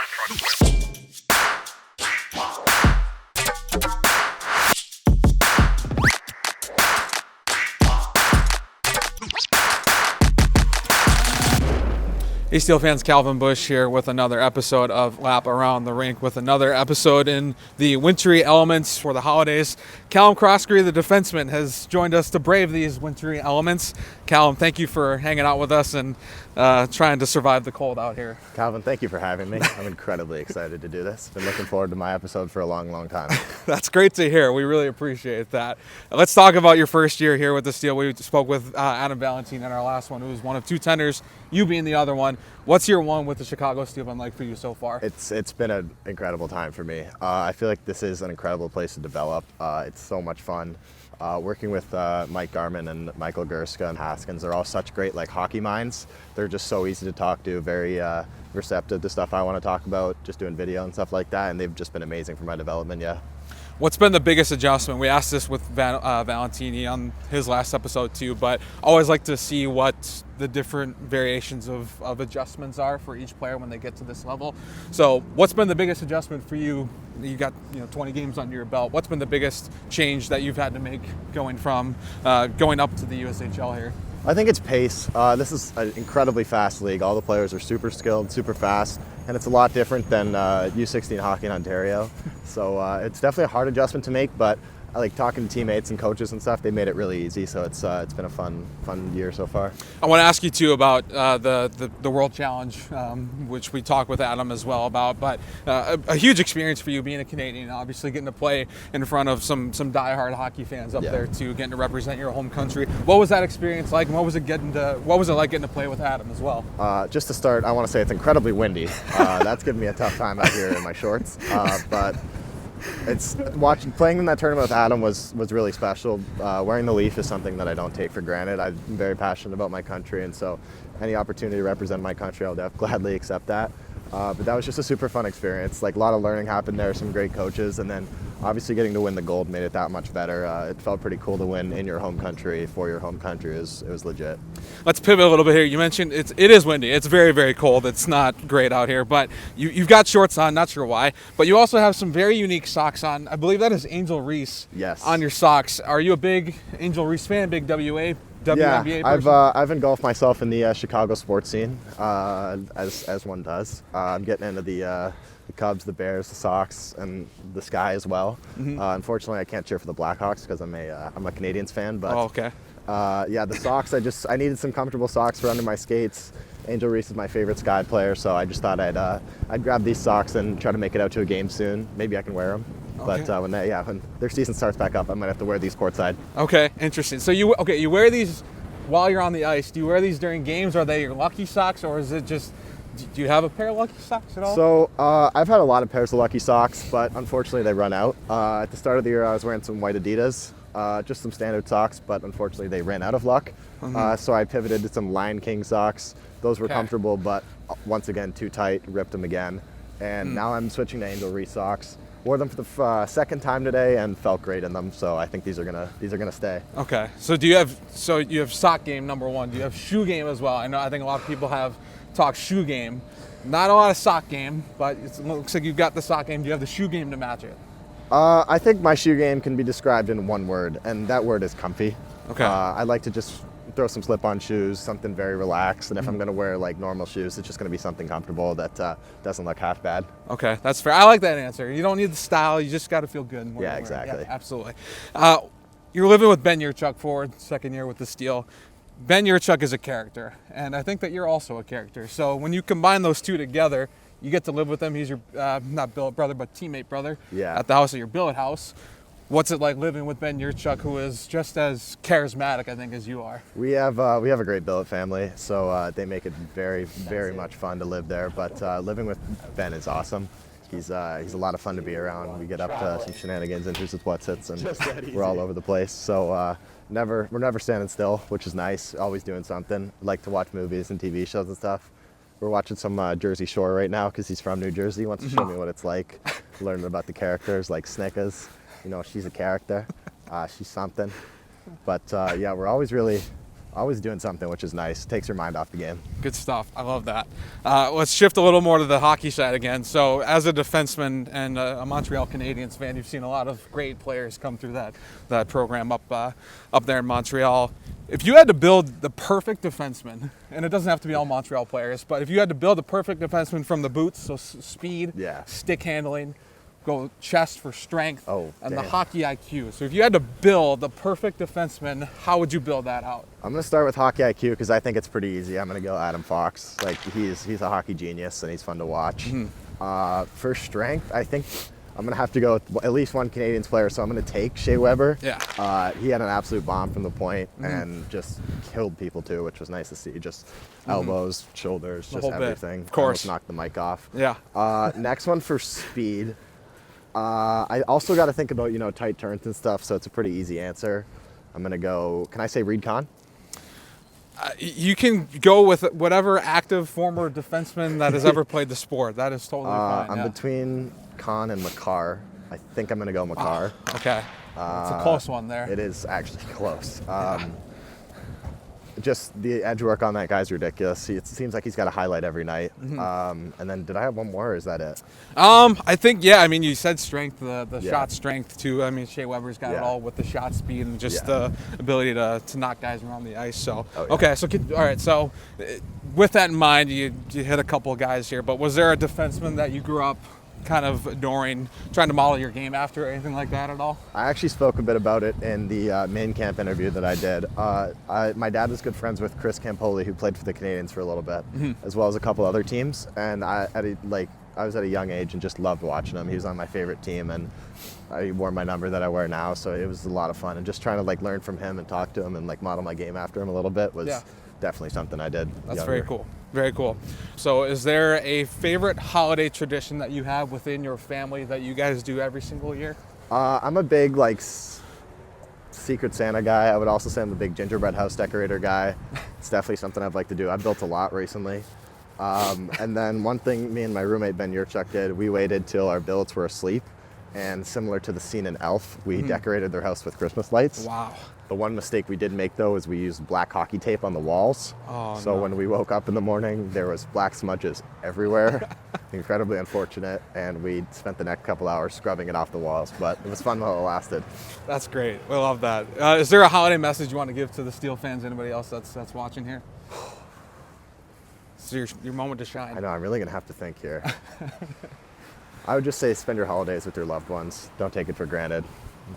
Hey Steel fans, Calvin Bush here with another episode of Lap Around the Rink, with another episode in the wintry elements for the holidays. Callum Croskery, the defenseman, has joined us to brave these wintry elements. Callum, thank you for hanging out with us and trying to survive the cold out here. Calvin, thank you for having me. I'm incredibly excited to do this. Been looking forward to my episode for a long, long time. That's great to hear. We really appreciate that. Let's talk about your first year here with the Steel. We spoke with Adam Valentine in our last one, who was one of two tenders, you being the other one. What's year one with the Chicago Steel been like for you so far? It's been an incredible time for me. I feel like this is an incredible place to develop. It's so much fun. Working with Mike Garman and Michael Gerska and Haskins, they're all such great hockey minds. They're just so easy to talk to, very receptive to stuff I want to talk about, just doing video and stuff like that, and they've just been amazing for my development, yeah. What's been the biggest adjustment? We asked this with Valentini on his last episode too, but I always like to see what the different variations of adjustments are for each player when they get to this level. So what's been the biggest adjustment for you? You got 20 games under your belt. What's been the biggest change that you've had to make going from going up to the USHL here? I think it's pace. This is an incredibly fast league. All the players are super skilled, super fast, and it's a lot different than U16 hockey in Ontario. So it's definitely a hard adjustment to make, but I like talking to teammates and coaches and stuff. They made it really easy, so it's been a fun year so far. I want to ask you too about the World Challenge, which we talked with Adam as well about. But a huge experience for you being a Canadian, obviously getting to play in front of some diehard hockey fans up there too, getting to represent your home country. What was that experience like, and what was it like getting to play with Adam as well? Just to start, I want to say it's incredibly windy. That's given me a tough time out here in my shorts, but. Playing in that tournament with Adam was really special. Wearing the Leaf is something that I don't take for granted. I'm very passionate about my country, and so any opportunity to represent my country, I'll gladly accept that. But that was just a super fun experience. A lot of learning happened there, some great coaches, and then obviously getting to win the gold made it that much better. It felt pretty cool to win in your home country for your home country. It was legit. Let's pivot a little bit here. You mentioned it is windy. It's very, very cold. It's not great out here, but you've got shorts on, not sure why, but you also have some very unique socks on. I believe that is Angel Reese on your socks. Are you a big Angel Reese fan, big WNBA person? I've engulfed myself in the Chicago sports scene, as one does. I'm getting into the Cubs, the Bears, the Sox, and the Sky as well. Mm-hmm. Unfortunately, I can't cheer for the Blackhawks because I'm a Canadians fan. But okay. The socks. I needed some comfortable socks for under my skates. Angel Reese is my favorite Sky player, so I just thought I'd grab these socks and try to make it out to a game soon. Maybe I can wear them. Okay. But when their season starts back up, I might have to wear these courtside. Okay, interesting. So you wear these while you're on the ice. Do you wear these during games? Are they your lucky socks, or is it just? Do you have a pair of lucky socks at all? So I've had a lot of pairs of lucky socks, but unfortunately they run out. At the start of the year, I was wearing some white Adidas, just some standard socks, but unfortunately they ran out of luck. Mm-hmm. So I pivoted to some Lion King socks. Those were comfortable, but once again too tight. Ripped them again, and now I'm switching to Angel Reese socks. Wore them for the second time today and felt great in them. So I think these are gonna stay. Okay. So you have sock game number one. Do you have shoe game as well? I think a lot of people have talked shoe game. Not a lot of sock game, but it looks like you've got the sock game. Do you have the shoe game to match it? I think my shoe game can be described in one word, and that word is comfy. Okay. I like to just throw some slip-on shoes, something very relaxed, and if I'm going to wear normal shoes, it's just going to be something comfortable that doesn't look half bad. Okay, that's fair. I like that answer. You don't need the style, you just got to feel good. Yeah, exactly. Yeah, absolutely. You're living with Ben Yurchuk for second year with the Steel. Ben Yurchuk is a character, and I think that you're also a character. So when you combine those two together, you get to live with him. He's your, not billet brother, but teammate brother at the house at your billet house. What's it like living with Ben Yurchuk, who is just as charismatic, I think, as you are? We have a great billet family, so they make it very, very much fun to live there. But living with Ben is awesome. He's a lot of fun to be around. We get up to some shenanigans and who's with what's its, and we're all over the place. So we're never standing still, which is nice. Always doing something. Like to watch movies and TV shows and stuff. We're watching some Jersey Shore right now because he's from New Jersey. He wants to show me what it's like, learning about the characters like Snickers. She's a character. She's something. But we're always really always doing something, which is nice. Takes your mind off the game. Good stuff. I love that. Let's shift a little more to the hockey side again. So, as a defenseman and a Montreal Canadiens fan, you've seen a lot of great players come through that program up there in Montreal. If you had to build the perfect defenseman, and it doesn't have to be all Montreal players, but if you had to build the perfect defenseman from the boots, so speed, stick handling, go chest for strength, and the hockey IQ. So if you had to build the perfect defenseman, how would you build that out? I'm going to start with hockey IQ because I think it's pretty easy. I'm going to go Adam Fox. Like he's a hockey genius and he's fun to watch. For strength, I think I'm going to have to go with at least one Canadiens player, so I'm going to take Shea Weber. He had an absolute bomb from the point and just killed people too, which was nice to see. Just elbows, shoulders, just everything. Of course. Almost knocked the mic off. Yeah. Next one for speed. I also got to think about, tight turns and stuff, so it's a pretty easy answer. I'm going to go, can I say Reed Kahn? You can go with whatever active former defenseman that has ever played the sport. That is totally fine. I'm between Kahn and Makar. I think I'm going to go Makar. Okay. It's a close one there. It is actually close. Just the edge work on that guy's ridiculous. It seems like he's got a highlight every night. And then did I have one more or is that it? I think, you said strength, the shot strength too. I mean, Shea Weber's got it all with the shot speed and just the ability to knock guys around the ice. So, okay, so all right. So with that in mind, you hit a couple of guys here, but was there a defenseman that you grew up kind of adoring, trying to model your game after, or anything like that at all? I actually spoke a bit about it in the main camp interview that I did. My dad was good friends with Chris Campoli, who played for the Canadiens for a little bit, as well as a couple other teams. And I was at a young age and just loved watching him. He was on my favorite team, and I wore my number that I wear now, so it was a lot of fun. And just trying to learn from him and talk to him and model my game after him a little bit was definitely something I did. That's younger. very cool. Very cool. So is there a favorite holiday tradition that you have within your family that you guys do every single year? I'm a big Secret Santa guy. I would also say I'm a big gingerbread house decorator guy. It's definitely something I'd like to do. I've built a lot recently. And then one thing me and my roommate Ben Yurchuk did, we waited till our billets were asleep, and similar to the scene in Elf, we decorated their house with Christmas lights. Wow. The one mistake we did make, though, is we used black hockey tape on the walls. So when we woke up in the morning, there was black smudges everywhere. Incredibly unfortunate, and we spent the next couple hours scrubbing it off the walls, but it was fun while it lasted. That's great. We love that. Is there a holiday message you want to give to the Steel fans, anybody else that's watching here? It's your moment to shine. I know, I'm really going to have to think here. I would just say spend your holidays with your loved ones. Don't take it for granted.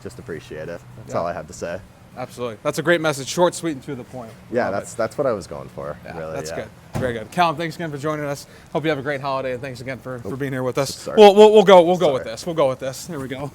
Just appreciate it. That's all I have to say. Absolutely. That's a great message. Short, sweet, and to the point. Yeah, that's what I was going for. Yeah, really. That's good. Very good. Callum, thanks again for joining us. Hope you have a great holiday, and thanks again for being here with us. Sorry. We'll go with this. We'll go with this. There we go.